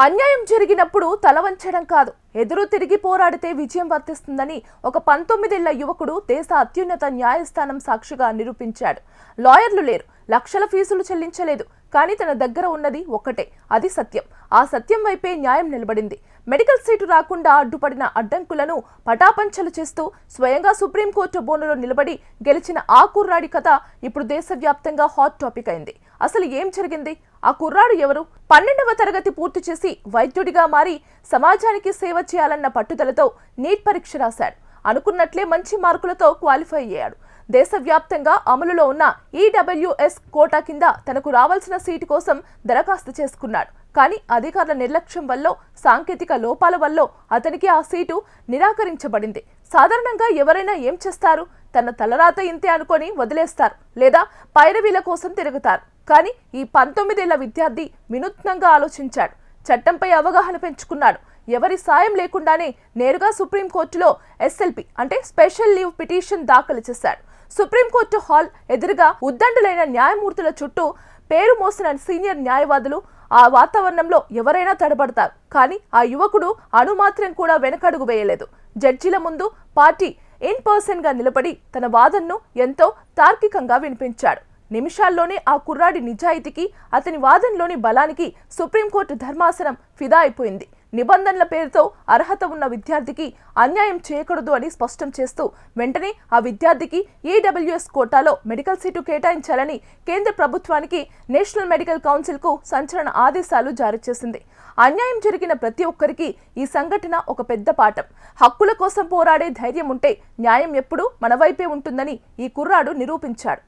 అన్యాయం జరిగినప్పుడు తల వంచడం కాదు, ఎదురు తిరిగి పోరాడితే విజయం వర్తిస్తుందని ఒక 19 ఏళ్ల యువకుడు దేశ అత్యున్నత న్యాయస్థానం సాక్షిగా నిరూపించాడు. లాయర్లు లేరు, లక్షల ఫీజులు చెల్లించలేదు, కానీ తన దగ్గర ఉన్నది ఒక్కటే, అది సత్యం. ఆ సత్యం వైపే న్యాయం నిలబడింది. మెడికల్ సీటు రాకుండా అడ్డుపడిన అడ్డంకులను పటాపంచలు చేస్తూ స్వయంగా సుప్రీంకోర్టు బోనులో నిలబడి గెలిచిన ఆ కుర్రాడి కథ ఇప్పుడు దేశవ్యాప్తంగా హాట్ టాపిక్ అయింది. అసలు ఏం జరిగింది? ఆ కుర్రాడు ఎవరు? 12వ తరగతి పూర్తి చేసి వైద్యుడిగా మారి సమాజానికి సేవ చేయాలన్న పట్టుదలతో నీట్ పరీక్ష రాశాడు. అనుకున్నట్లే మంచి మార్కులతో క్వాలిఫై అయ్యాడు. దేశవ్యాప్తంగా అమలులో ఉన్న ఈడబ్ల్యూఎస్ కోటా కింద తనకు రావాల్సిన సీటు కోసం దరఖాస్తు చేసుకున్నాడు. కానీ అధికారుల నిర్లక్ష్యం వల్ల, సాంకేతిక లోపాల వల్ల అతనికి ఆ సీటు నిరాకరించబడింది. సాధారణంగా ఎవరైనా ఏం చేస్తారు? తన తలరాత ఇంతే అనుకొని వదిలేస్తారు, లేదా పైరవీల కోసం తిరుగుతారు. కానీ ఈ 19 ఏళ్ల విద్యార్థి వినూత్నంగా ఆలోచించాడు. చట్టంపై అవగాహన పెంచుకున్నాడు. ఎవరి సాయం లేకుండానే నేరుగా సుప్రీంకోర్టులో ఎస్ఎల్పి అంటే స్పెషల్ లీవ్ పిటిషన్ దాఖలు చేశాడు. సుప్రీంకోర్టు హాల్ ఎదురుగా ఉద్దండులైన న్యాయమూర్తుల చుట్టూ పేరు మోసిన సీనియర్ న్యాయవాదులు. ఆ వాతావరణంలో ఎవరైనా తడబడతారు, కానీ ఆ యువకుడు అణుమాత్రం కూడా వెనకడుగు వేయలేదు. జడ్జిల ముందు పార్టీ ఇన్ పర్సన్ గా నిలబడి తన వాదనను ఎంతో తార్కికంగా వినిపించాడు. నిమిషాల్లోనే ఆ కుర్రాడి నిజాయితీకి, అతని వాదనలోని బలానికి సుప్రీంకోర్టు ధర్మాసనం ఫిదా అయిపోయింది. నిబంధనల పేరుతో అర్హత ఉన్న విద్యార్థికి అన్యాయం చేయకూడదు అని స్పష్టం చేస్తూ వెంటనే ఆ విద్యార్థికి ఈడబ్ల్యూఎస్ కోటాలో మెడికల్ సీటు కేటాయించాలని కేంద్ర ప్రభుత్వానికి నేషనల్ మెడికల్ కౌన్సిల్కు సంచలన ఆదేశాలు జారీ చేసింది. అన్యాయం జరిగిన ప్రతి ఒక్కరికి ఈ సంఘటన ఒక పెద్ద పాఠం. హక్కుల కోసం పోరాడే ధైర్యం ఉంటే న్యాయం ఎప్పుడూ మన వైపే ఉంటుందని ఈ కుర్రాడు నిరూపించాడు.